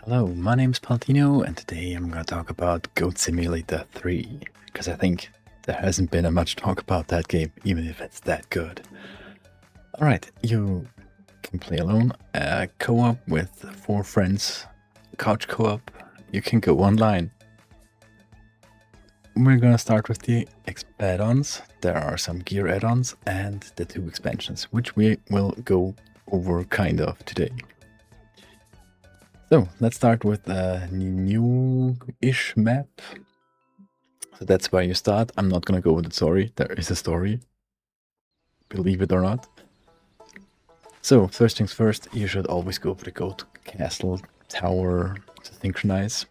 Hello, my name's Paltino, and today I'm going to talk about Goat Simulator 3, because I think there hasn't been much talk about that game, even if it's that good. Alright, you can play alone, co-op with 4 friends, couch co-op, you can go online. We're going to start with the add-ons. There are some gear add-ons and the 2 expansions, which we will go over kind of today. So let's start with a new-ish map. So that's where you start. I'm not gonna go with the story. There is a story, believe it or not. So first things first, you should always go for the goat castle tower to synchronize.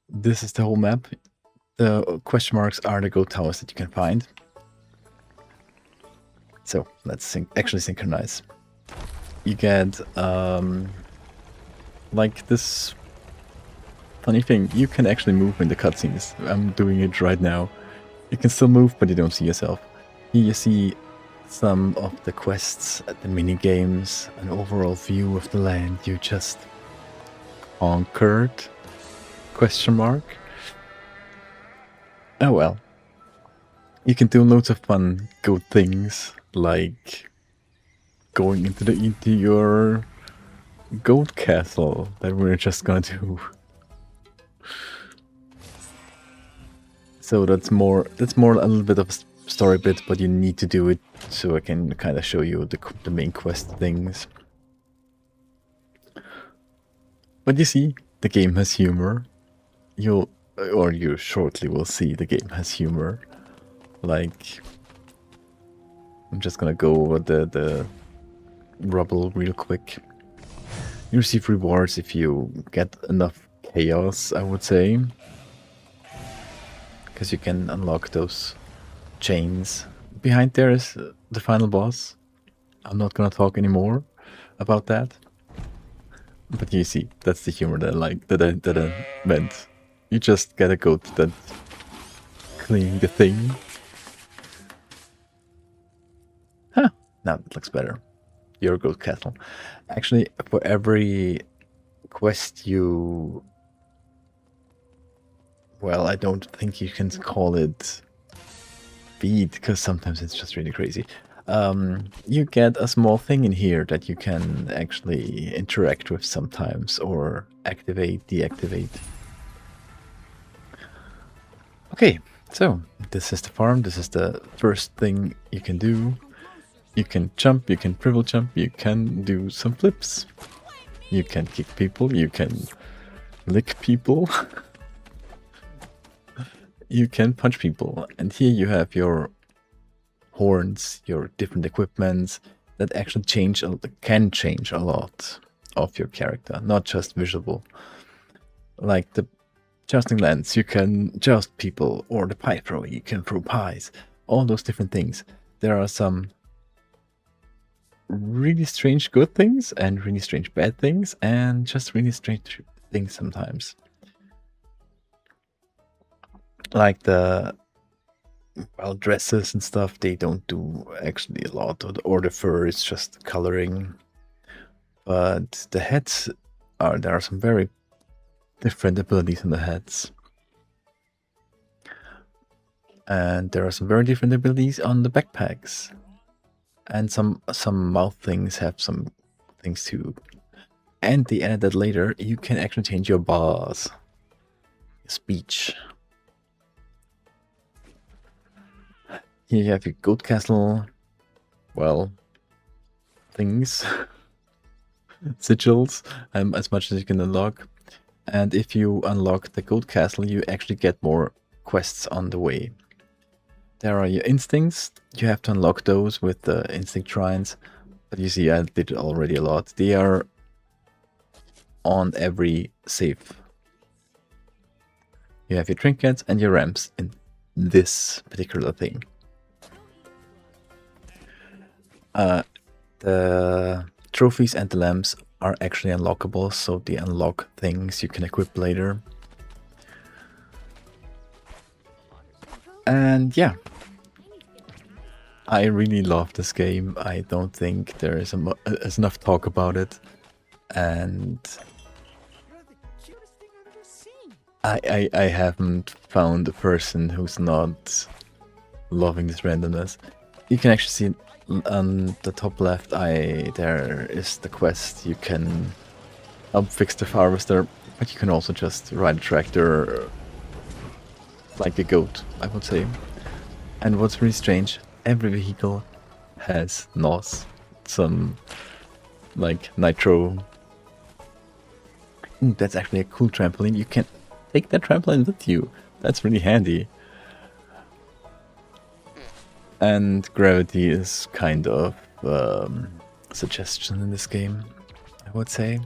This is the whole map. The question marks are the goat towers that you can find. So let's actually synchronize. You get like this funny thing. You can actually move in the cutscenes. I'm doing it right now. You can still move, but you don't see yourself. Here you see some of the quests, the mini games, an overall view of the land you just conquered? Question mark. Oh well. You can do loads of fun good things, like going into your goat castle that we're just gonna do. So that's more a little bit of a story bit, but you need to do it so I can kind of show you the main quest things. But you see, the game has humor. You shortly will see the game has humor. Like, I'm just gonna go over the rubble real quick. You receive rewards if you get enough chaos, I would say. Because you can unlock those chains. Behind there is the final boss. I'm not gonna talk anymore about that. But you see, that's the humor that I like, that I meant. You just get a goat that cleaning the thing. Huh, now it looks better. Your goat castle. Actually, for every quest you... Well, I don't think you can call it feed, because sometimes it's just really crazy. You get a small thing in here that you can actually interact with sometimes, or activate, deactivate. Okay, so this is the farm. This is the first thing you can do. You can jump, you can triple jump, you can do some flips. You can kick people, you can lick people. You can punch people. And here you have your horns, your different equipments that actually can change a lot of your character, not just visual. Like the jousting lance, you can joust people, or the pie throw, you can throw pies. All those different things. There are some really strange good things and really strange bad things, and just really strange things sometimes. Like the dresses and stuff, they don't do actually a lot, or the fur is just coloring. But the heads there are some very different abilities in the heads. And there are some very different abilities on the backpacks. And some mouth things have some things too. And they added that later, you can actually change your bars. Speech. Here you have your goat castle, well, things, sigils, as much as you can unlock. And if you unlock the goat castle, you actually get more quests on the way. There are your instincts. You have to unlock those with the instinct shrines. But you see, I did already a lot. They are on every save. You have your trinkets and your ramps in this particular thing. The trophies and the lamps are actually unlockable, so they unlock things you can equip later. And yeah, I really love this game. I don't think there is enough talk about it. And I haven't found a person who's not loving this randomness. You can actually see on the top left, there is the quest. You can help fix the harvester, but you can also just ride a tractor like a goat, I would say. And what's really strange, every vehicle has NOS, some like nitro. Ooh, that's actually a cool trampoline. You can take that trampoline with you. That's really handy. And gravity is kind of suggestion in this game, I would say.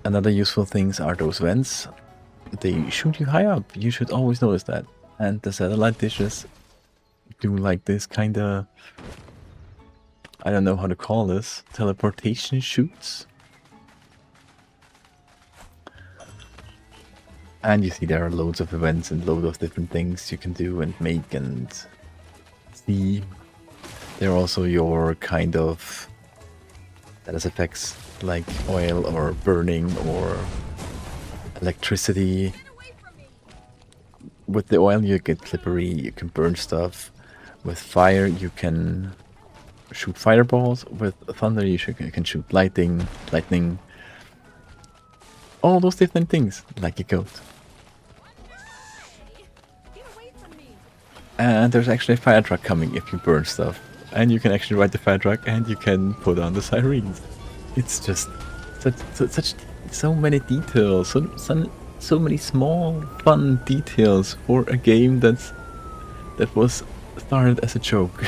Another useful things are those vents. They shoot you high up. You should always notice that. And the satellite dishes do like this kind of, I don't know how to call this, teleportation shoots. And you see there are loads of events and loads of different things you can do and make and see. There are also your kind of status effects like oil or burning or electricity. With the oil you get slippery, you can burn stuff. With fire you can shoot fireballs. With thunder you can shoot lightning. All those different things, like a goat. And there's actually a fire truck coming if you burn stuff. And you can actually ride the fire truck and you can put on the sirens. It's just so many details, so many small fun details for a game that was started as a joke.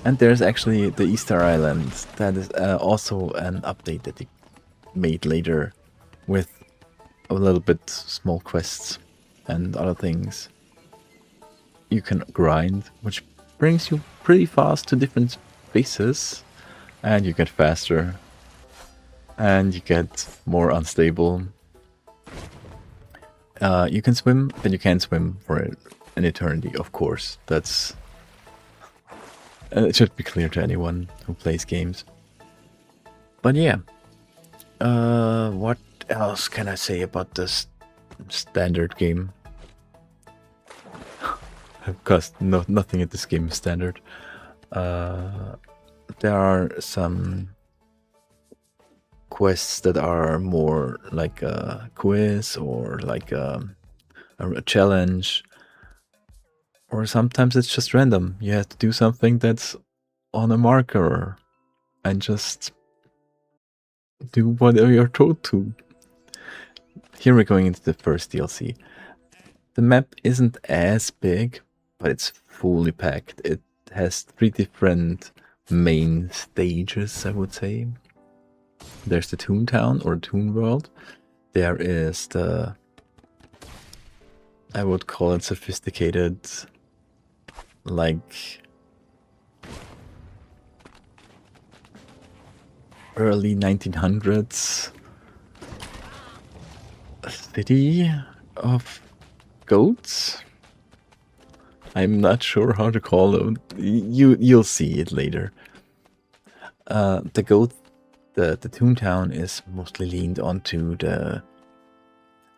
And there's actually the Easter Island. That is also an update that they made later with a little bit small quests and other things. You can grind, which brings you pretty fast to different spaces, and you get faster, and you get more unstable. You can swim, but you can't swim for an eternity, of course. That's it should be clear to anyone who plays games. But yeah, what else can I say about this standard game? Because nothing in this game is standard. There are some quests that are more like a quiz or like a challenge. Or sometimes it's just random. You have to do something that's on a marker and just do whatever you're told to. Here we're going into the first DLC. The map isn't as big, but it's fully packed. It has 3 different main stages, I would say. There's the Toontown or Toon World. There is the, I would call it sophisticated, like early 1900s city of goats. I'm not sure how to call them. You'll see it later. The Toontown is mostly leaned onto the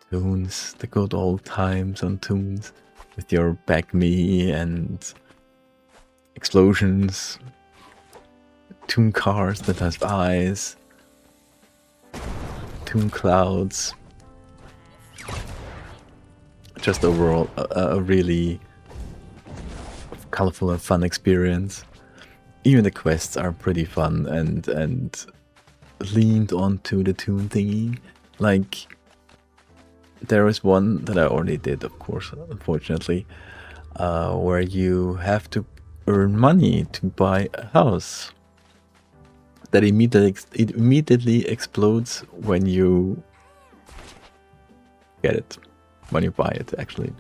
toons, the good old times on toons, with your back me and explosions, toon cars that have eyes, toon clouds. Just overall a really colorful and fun experience. Even the quests are pretty fun and leaned onto the toon thingy. Like, there is one that I already did, of course, unfortunately, where you have to earn money to buy a house that immediately explodes when you get it, when you buy it, actually.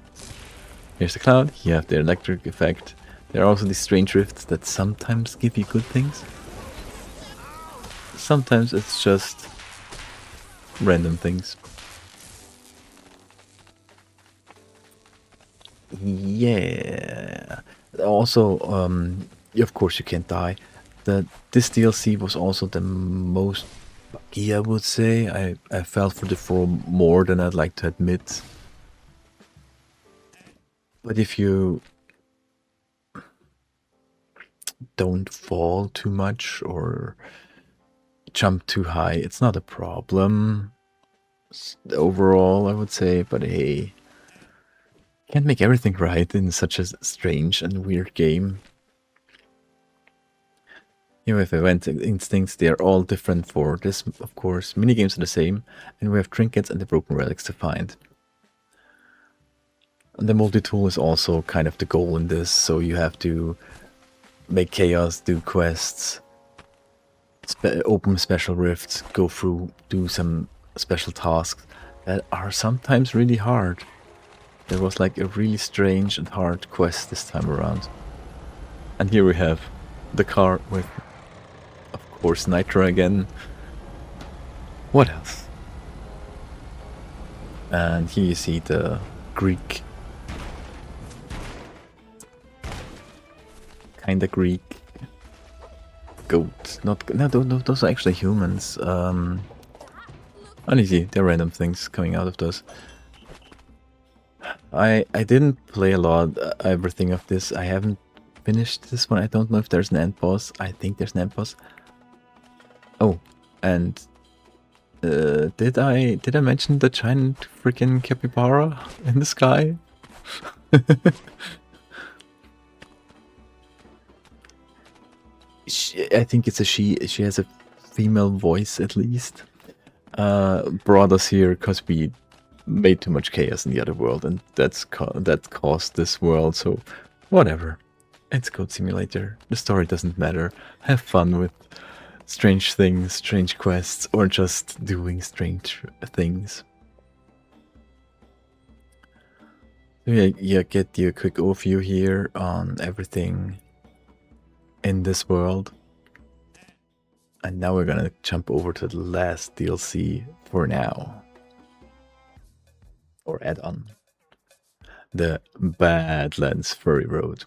Here's the cloud, you have the electric effect. There are also these strange rifts that sometimes give you good things. Sometimes it's just random things. Yeah. Also, of course you can't die. This DLC was also the most buggy, I would say. I fell for the floor more than I'd like to admit. But if you don't fall too much or jump too high, it's not a problem overall, I would say. But hey, can't make everything right in such a strange and weird game. You know, with Event Instincts, they are all different for this, of course. Minigames are the same, and we have trinkets and the broken relics to find. And the multi-tool is also kind of the goal in this, so you have to make chaos, do quests, open special rifts, go through, do some special tasks that are sometimes really hard. There was like a really strange and hard quest this time around. And here we have the car with, of course, Nitro again. What else? And here you see the Greek. Kinda Greek. Goat. No, those are actually humans. Honestly, there are random things coming out of those. I didn't play a lot, everything of this. I haven't finished this one. I don't know if there's an end boss. I think there's an end boss. Oh, and did I mention the giant freaking capybara in the sky? I think it's a she. She has a female voice at least. Brought us here because we made too much chaos in the other world, and that caused this world. So whatever. It's Goat Simulator. The story doesn't matter. Have fun with strange things, strange quests, or just doing strange things. So yeah, get you a quick overview here on everything in this world. And now we're gonna jump over to the last DLC for now. Or add-on. The Badlands Furry Road.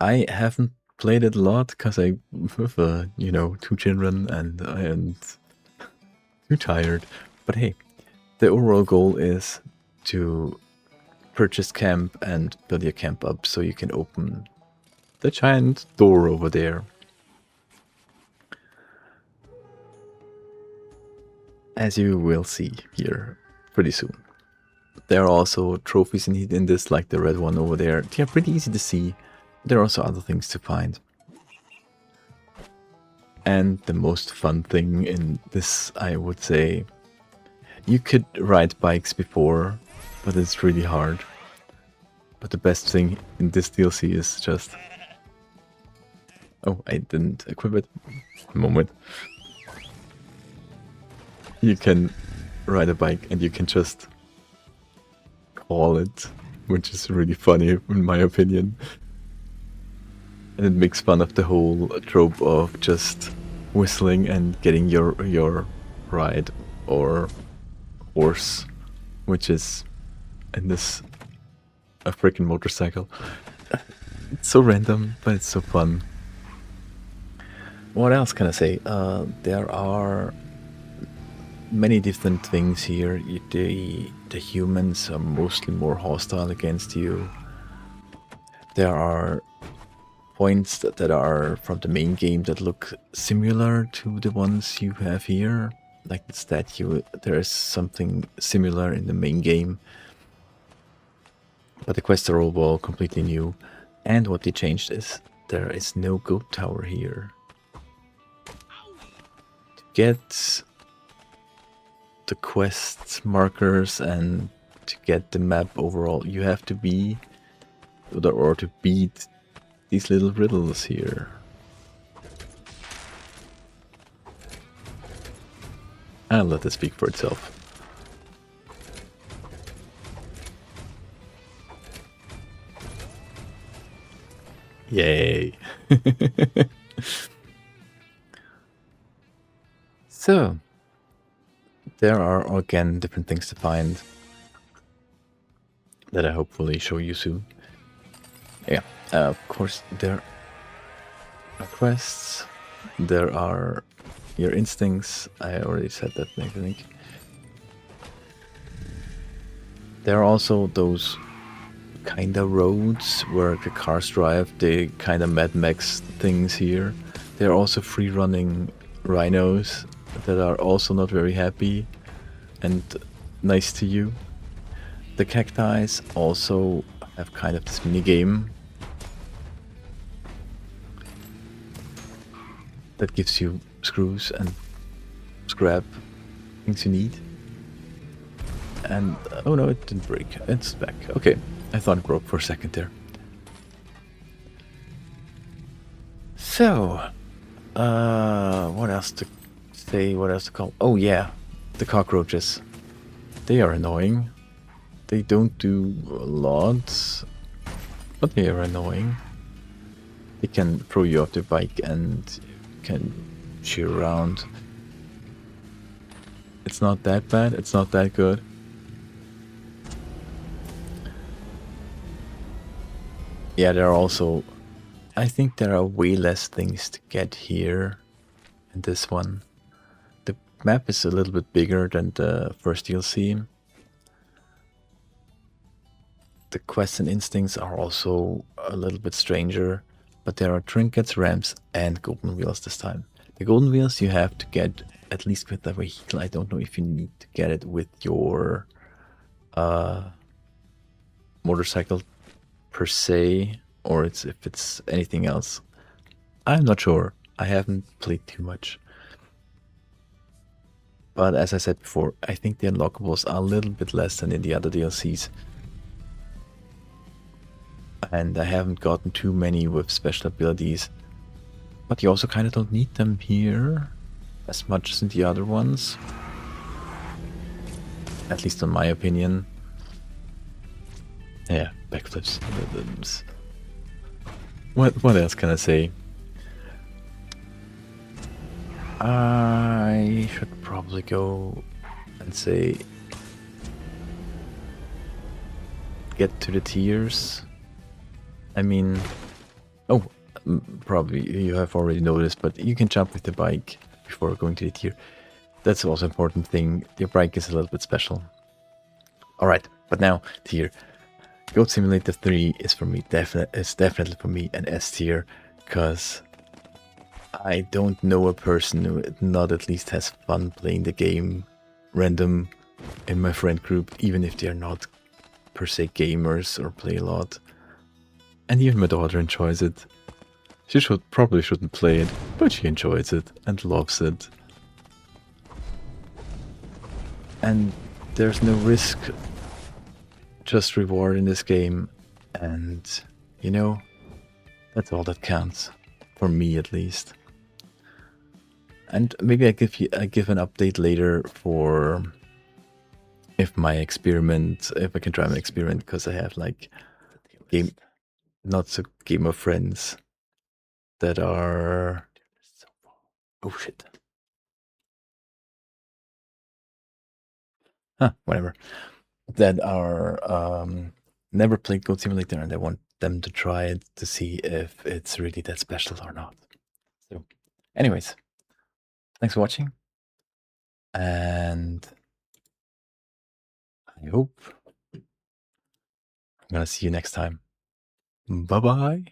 I haven't played it a lot because I have, you know, 2 children and too tired. But hey, the overall goal is to purchase camp and build your camp up so you can open the giant door over there. As you will see here pretty soon. There are also trophies in this, like the red one over there. They are pretty easy to see. There are also other things to find. And the most fun thing in this, I would say, you could ride bikes before, but it's really hard. But the best thing in this DLC is just... Oh, I didn't equip it. A moment. You can ride a bike and you can just call it, which is really funny in my opinion. And it makes fun of the whole trope of just whistling and getting your ride or horse, which is in this a freaking motorcycle. It's so random, but it's so fun. What else can I say? There are many different things here. The humans are mostly more hostile against you. There are points that are from the main game that look similar to the ones you have here. Like the statue, there is something similar in the main game. But the quests are all completely new. And what they changed is there is no goat tower here. To get the quest markers and to get the map overall, you have to be or to beat these little riddles here. I'll let it speak for itself. Yay! So, there are again different things to find that I hopefully show you soon. Yeah, of course there quests. There are your instincts. I already said that, I think. There are also those kind of roads where the cars drive, the kind of Mad Max things here. There are also free running rhinos that are also not very happy and nice to you. The cacti also have kind of this mini game that gives you screws and scrap things you need. And oh no, it didn't break. It's back. Okay, I thought it broke for a second there. So, what else to say? What else to call? Oh yeah, the cockroaches. They are annoying. They don't do a lot, but they are annoying. They can throw you off the bike and can cheer around. It's not that bad. It's not that good. Yeah, there are also... I think there are way less things to get here in this one. The map is a little bit bigger than the first DLC. The quests and instincts are also a little bit stranger, but there are trinkets, ramps, and golden wheels this time. The golden wheels you have to get at least with the vehicle. I don't know if you need to get it with your motorcycle per se, or if it's anything else. I'm not sure. I haven't played too much. But as I said before, I think the unlockables are a little bit less than in the other DLCs. And I haven't gotten too many with special abilities. But you also kind of don't need them here as much as in the other ones. At least in my opinion. Yeah, backflips. What else can I say? I should probably go and say get to the tiers. I mean, oh, probably you have already noticed, but you can jump with the bike before going to the tier. That's also an important thing. Your bike is a little bit special. Alright, but now tier. Goat Simulator 3 is for me, it's definitely for me an S tier, because I don't know a person who not at least has fun playing the game random in my friend group, even if they're not per se gamers or play a lot. And even my daughter enjoys it. She probably shouldn't play it, but she enjoys it and loves it. And there's no risk, just reward in this game, and you know, that's all that counts, for me at least. And maybe I give an update later for if my experiment, if I can try my experiment, because I have like not so game of friends that are... Oh shit. Huh, whatever. That are never played Goat Simulator, and I want them to try it to see if it's really that special or not. So, anyways, thanks for watching, and I hope I'm gonna see you next time. Bye bye.